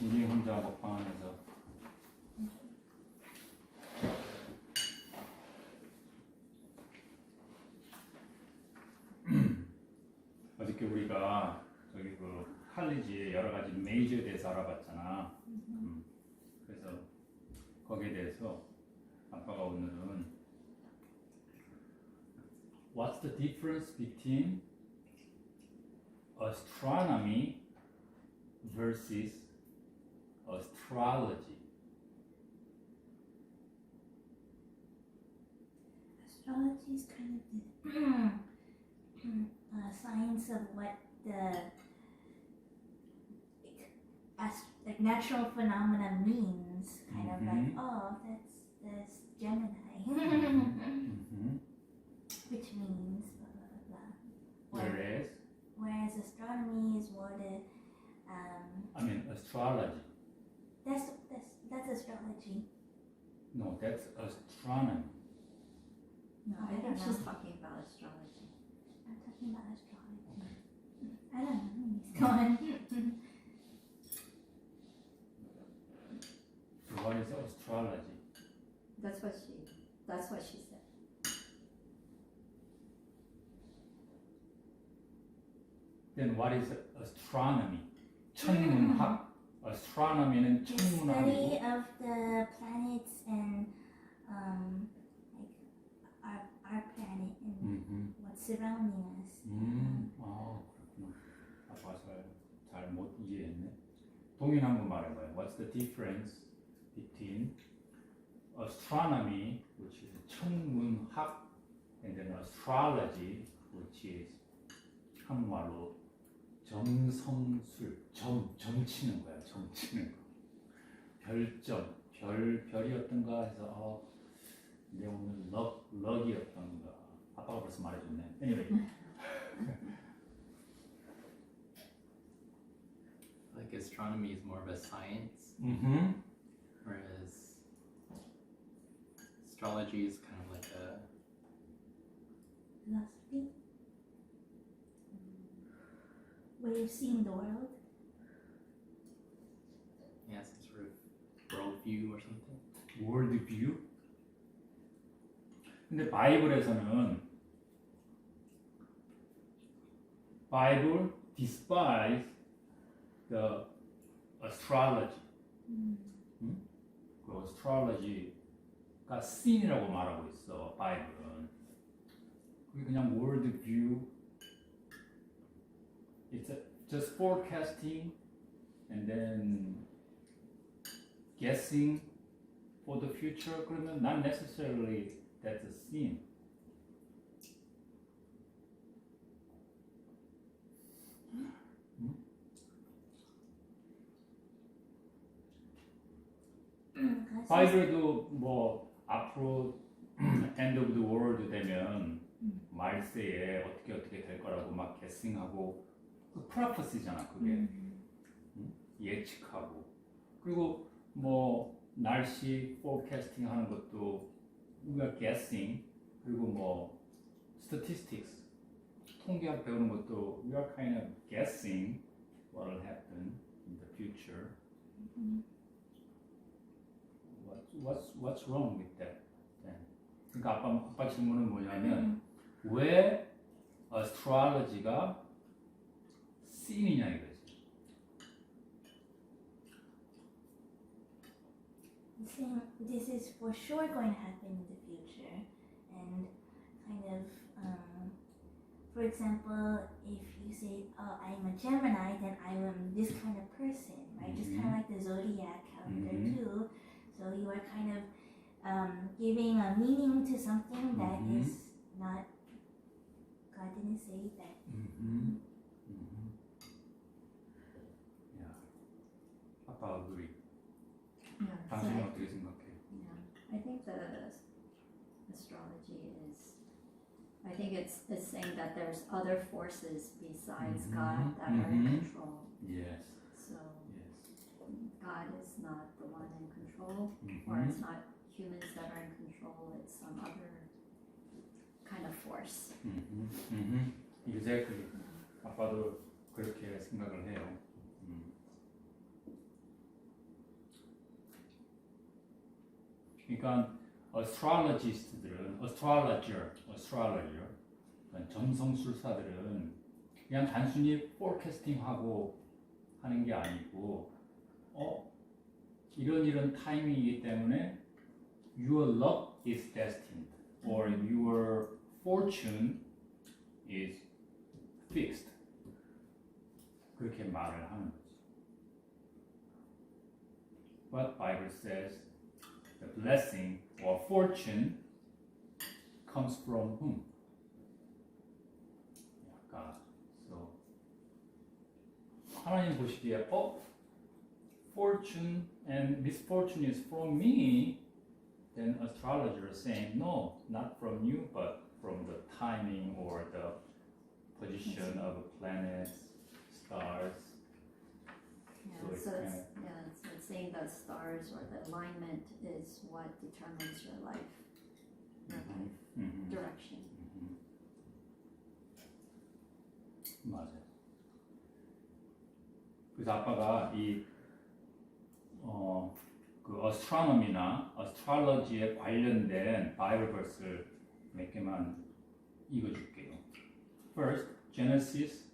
진이 혼자 먹방하면서 어저께 우리가 저기 그 칼리지의 여러 가지 메이저에 대해서 알아봤잖아. 그래서 거기에 대해서 아빠가 오늘은 What's the difference between astronomy versus astrology? Astrology is kind of the science of what the like natural phenomena means. Kind of like, oh, that's Gemini, which means blah blah blah blah. Whereas astronomy is more the I mean astrology. That's astrology. No, that's astronomy. No, I think she's talking about astrology. I'm talking about astrology. I don't know. He's gone. So what is astrology? That's what she said. Then what is astronomy? 천문학? Astronomy는 The study 천문학이고 of the planets and like our planet and what's surrounding us. 아 그렇구나. 아빠가 잘 못 이해했네. 동인 한번 말해봐요. What's the difference between astronomy, which is 천문학, and then astrology, which is 한국말로 점성술, 점 치는 거야, 점 치는 거. 별점, 별이었던가 해서 내 오늘 럭이었던가. 아빠가 벌써 말해줬네. Anyway. Like astronomy is more of a science, whereas astrology is kind of like a Philosophy. Way of seeing the world. some sort of worldview or something. worldview? 근데 바이블에서는 Bible despise the astrology. 그 astrology가 sin이라고 말하고 있어. 바이블은. 그게 그냥 worldview. It's just forecasting and then guessing for the future. 그러면 not necessarily that's a sin. 바이블도 뭐 앞으로 end of the world 되면 말세에 어떻게 될 거라고 막 guessing하고 그 prophecy잖아 그게. 예측하고 그리고 뭐 날씨 forecasting 하는 것도 we are guessing 그리고 뭐 statistics 통계학 배우는 것도 we are kind of guessing what will happen in the future. What's wrong with that? 그러니까 아빠 질문은 뭐냐면 왜 astrology가 sin이냐 이거지. Saying this is for sure going to happen in the future, and kind of, for example, if you say, "Oh, I'm a Gemini," then I am this kind of person, right? Just kind of like the zodiac calendar too. So you are kind of giving a meaning to something that is not. God didn't say that. Yeah. 아빠 agree. Yeah, 당신은 어떻게 생각해? I think the astrology is, I think it's saying that there's other forces besides God that are in control. Yes. So Yes. God is not the one in control, or it's not humans that are in control, it's some other kind of force. Exactly. 아빠도 그렇게 생각을 해요. 그러니까 astrologist들은 astrologer, 그러니까 점성술사들은 그냥 단순히 forecasting하고 하는 게 아니고 이런 타이밍이기 때문에 your luck is destined or your fortune is fixed 그렇게 말을 하는 거죠. But Bible says the blessing or fortune comes from whom? God. So 하나님 보시기에 fortune and misfortune is from me, then astrologer is saying no, not from you, but from the timing or the position of planets, stars. Yeah, so it's saying the stars or the alignment is what determines your life direction. 맞아요. 그래서 아빠가 그 astronomy나 astrology에 관련된 바이블 verse를 몇 개만 읽어줄게요. First, Genesis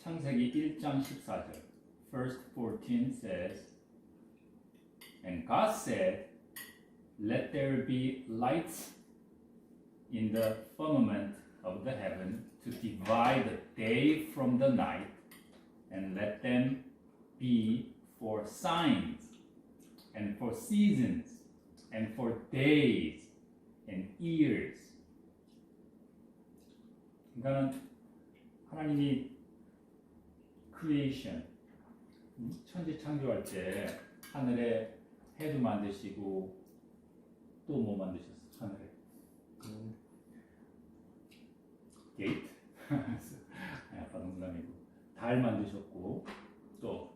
창세기 1장 14절. Verse 14 says, And God said, Let there be lights in the firmament of the heaven to divide the day from the night, and let them be for signs, and for seasons, and for days, and years. 그러니까 하나님이 creation, 천지 창조할 때 하늘에 해도 만드시고 또 뭐 만드셨어? 하늘에 게이트? 아빠 농담이고 달 만드셨고 또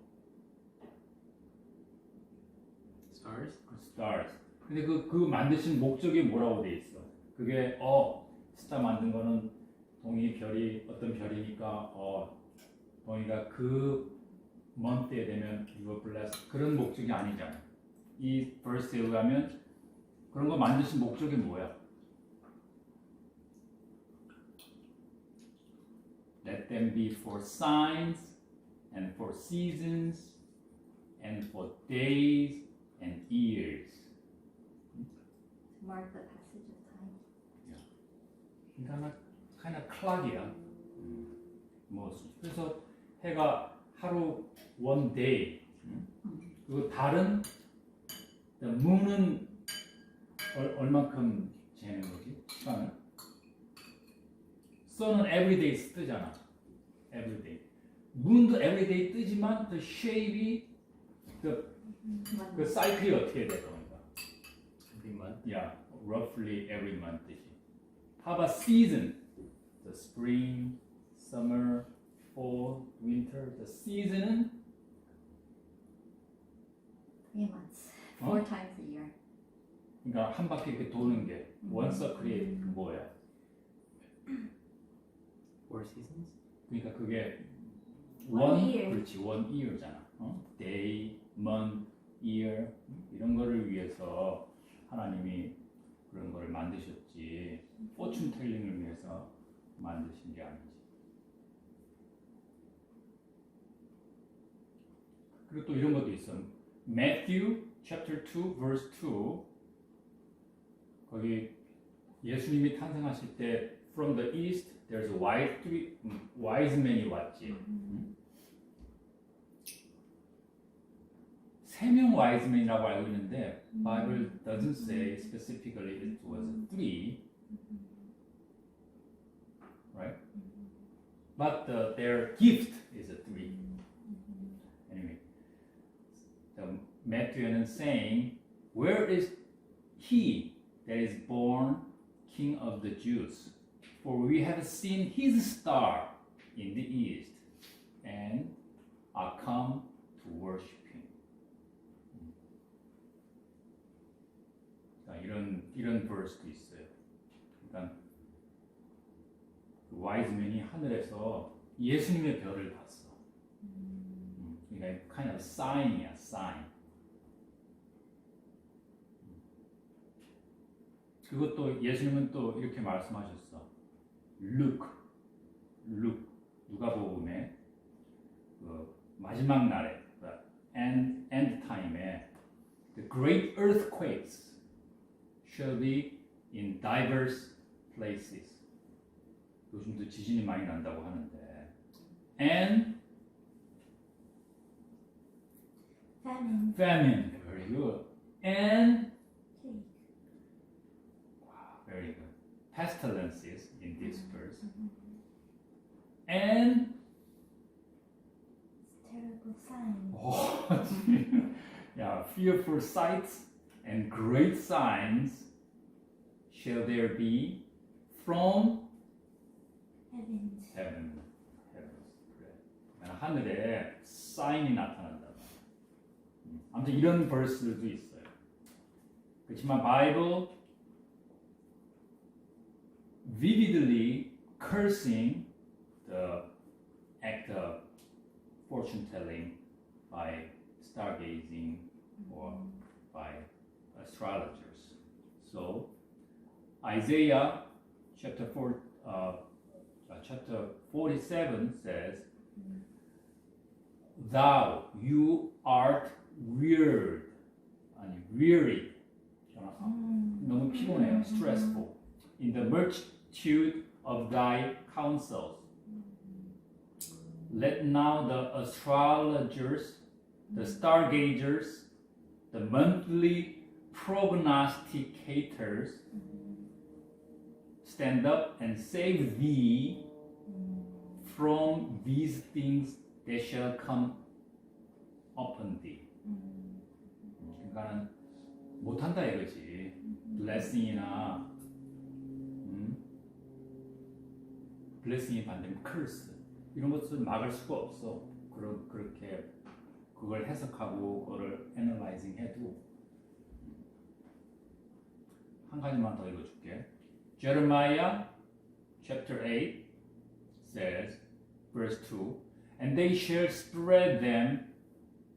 stars. 근데 그 만드신 목적이 뭐라고 돼 있어? 그게 스타 만든 거는 동이 별이 어떤 별이니까 동이가 그 month에 되면 you are blessed 그런 목적이 아니잖아. 이 verse에 의하면 그런 거 만드신 목적이 뭐야? Let them be for signs and for seasons and for days and years. To mark the passage of time. 그러니까 kind of clock이야. 뭐 그래서 해가 하루 one day. 그리고 달은 the moon은 얼만큼 재는 거지? 시간을? sun은 everyday 뜨잖아. everyday. moon도 everyday 뜨지만 the shape이 그 사이클이 어떻게 될 겁니까? Every month. Yeah, roughly every month이지. How about season? The spring, summer, fall, winter. The season은 3 months, 4 times a year. 그러니까 한 바퀴 이렇게 도는 게 one circle이 뭐야? 4 seasons? 그러니까 그게 One year. 그렇지 one year잖아. day, month, year 이런 거를 위해서 하나님이 그런 거를 만드셨지 fortune telling을 위해서 만드신 게 아니지. 그리고 또 이런 것도 있어. Matthew chapter 2 verse 2 거기 예수님이 탄생하실 때 from the east there's wise men이 왔지. 세 명 wise men이라고 알고 있는데 Bible doesn't say specifically it was 3, right? But their gift is a 3. Anyway, the Matthew는 saying, where is he that is born King of the Jews? For we have seen his star in the east and are come to worship him. 이런 verse도 있어요. 그러니까 wise men이 하늘에서 예수님의 별을 봤어. 그러니까 kind of sign이야, sign. 그것도 예수님은 또 이렇게 말씀하셨어. Look, 누가복음에 그 마지막 날에 end time에 the great earthquakes shall be in diverse places. 요즘도 지진이 많이 난다고 하는데, and famine, very good, and wow, very good, pestilences in this verse, and Terrible sign. oh, yeah, fearful sights and great signs shall there be from Heavens. heaven. 그래. 하늘에 사인이 나타난다. 아무튼 이런 verse들도 있어요. 그렇지만 Bible vividly cursing the act of fortune telling by stargazing or by astrologers. So Isaiah chapter 47 says, "Thou, you art weird." 아니, weary. 너무 피곤해요. stressful. In the multitude of thy counsels. Let now the astrologers, the stargazers, the monthly prognosticators stand up and save thee from these things that shall come upon thee. 그러니까는 못한다 이거지. blessing이나 blessing이 반대면 curse 이런 것을 막을 수가 없어. 그렇게 그걸 해석하고 그걸 analyzing 해도 한 가지만 더 읽어줄게. Jeremiah chapter 8 says, verse 2, "And they shall spread them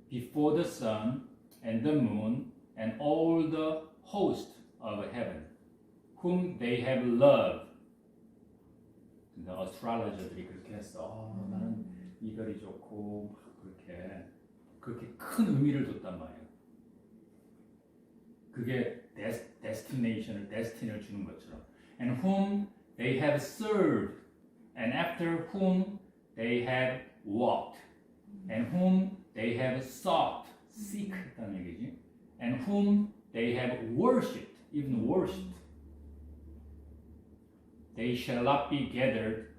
before the sun and the moon and all the host of heaven, whom they have loved." 그러니까 astrologer들이 그렇게 했어. 나는 이별이 좋고 그렇게 큰 의미를 뒀단 말이야. 그게 destination을 주는 것처럼. And whom they have served, and after whom they have walked, and whom they have sought, seek 했다는 얘기지. And whom they have worshipped, even worshipped. They shall not be gathered,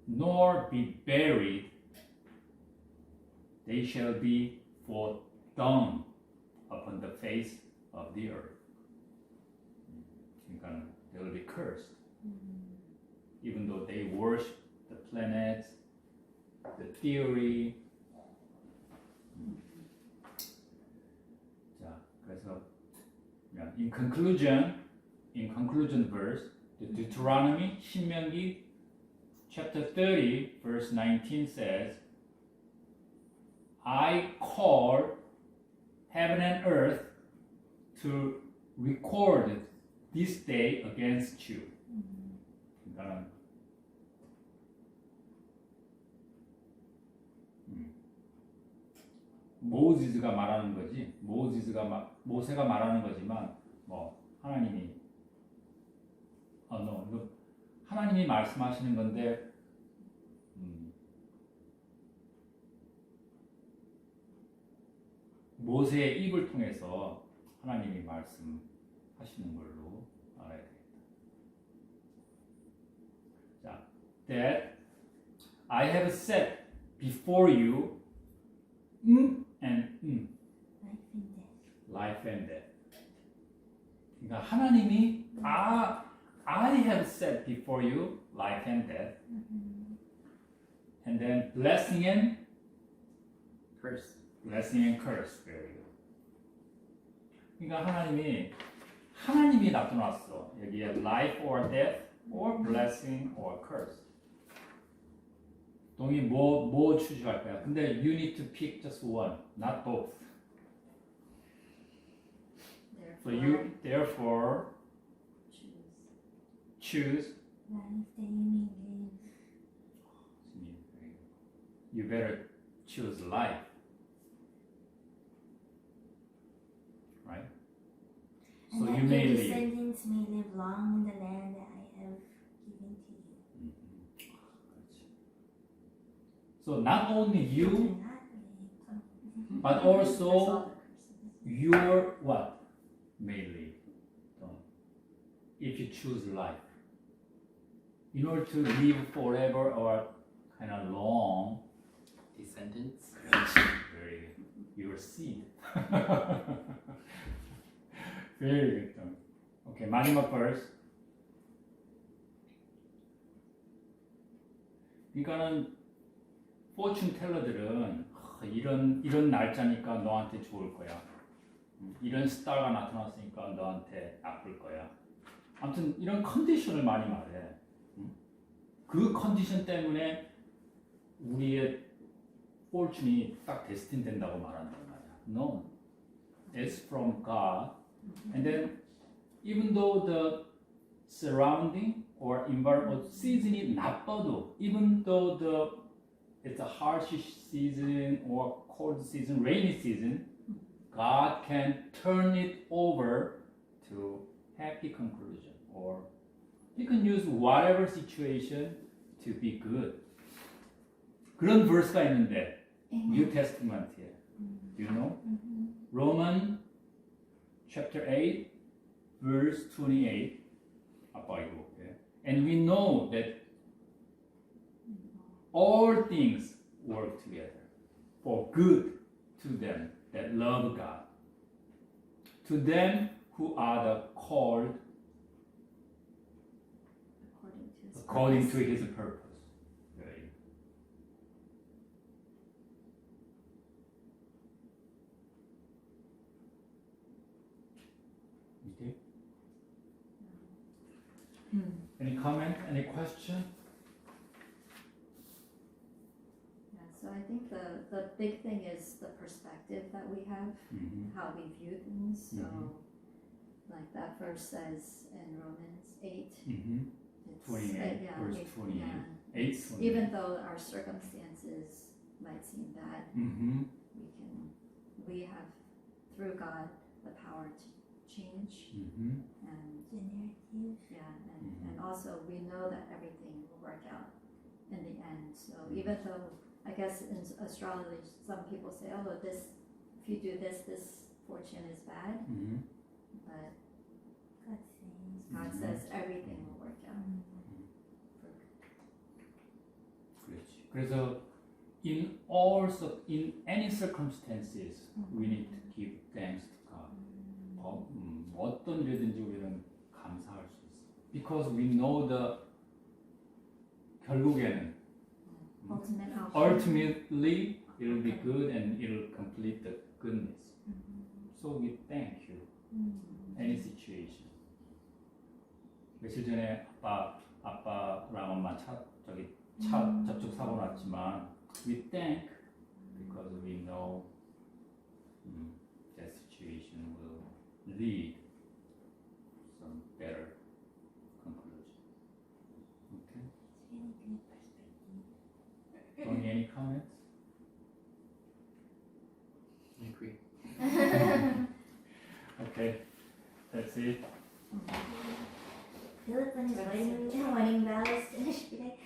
nor be buried. They shall be for dung upon the face of the earth. 그러니까 they will be cursed, even though they worship the planets, the theory. 자, 그래서 in conclusion verse, the Deuteronomy, 신명기 chapter 30 verse 19 says, "I call heaven and earth to record this day against you." 그러니까 모세가 말하는 거지. 모세가 말하는 거지만 뭐 하나님이 하나님이 말씀하시는 건데 모세의 입을 통해서 하나님이 말씀하시는 걸로 알아야 되겠다. 자, that I have set before you and life and death. 그러니까 하나님이 I have set before you life and death, and then blessing and curse. Blessing and curse. Very good. 그러니까 하나님이 놔둬놨어. 여기에 life or death, or blessing or curse. 동이 뭐 추주할 거야? 근데 you need to pick just one, not both. So you therefore choose, life that you may live. you better choose life. Right? And So that you your may live. descendants may live long in the land that I have given to you. So not only you, Do not live. but That's all also the curses. your what may live. If you choose life. In order to live forever or kind of long, Descendants. very your seed. Very good. Okay, 마지막 verse. 그러니까는 fortune teller들은 이런 날짜니까 너한테 좋을 거야. 이런 스타가 나타났으니까 너한테 나쁠 거야. 아무튼 이런 컨디션을 많이 말해. 그 컨디션 때문에 우리의 fortune이 딱 데스틴 된다고 말한단 말이야. No, it's from God. And then even though the surrounding or environment season이 나빠도, even though it's a harsh season or cold season, rainy season, God can turn it over to happy conclusion, or He can use whatever situation to be good. 그런 verse가 있는데 New Testament에, do you know? Roman chapter 8, verse 28. 아빠 이거 볼게요. And we know that all things work together for good to them that love God, to them who are the called according to His purpose. Very. Okay. Any comment? Any question? Yeah, so I think the big thing is the perspective that we have, how we view things. So, like that verse says in Romans 8, it's, 28, yeah, verse 28. yeah. 8. Even though our circumstances might seem bad, we have through God the power to change, and The narrative. yeah, and also we know that everything will work out in the end. So even though I guess in astrology some people say, oh, this if you do this fortune is bad, but God says. God says everything will work out. 그렇지. 그래서 in any circumstances, we need to give thanks to God. 어떤 일이든지 우리는 감사할 수 있어. Because we know the 결국에는 Ultimate outcome. ultimately it'll be good and it'll complete the goodness. So we thank you. Any situation. 며칠 전에 아빠랑 엄마 차 접촉 사고 났지만 we thank because we know that situation will lead some better conclusion. Okay. It's really good perspective. Tony, any comments? I agree. Okay, that's it. Philip, when his wedding bells, should be like,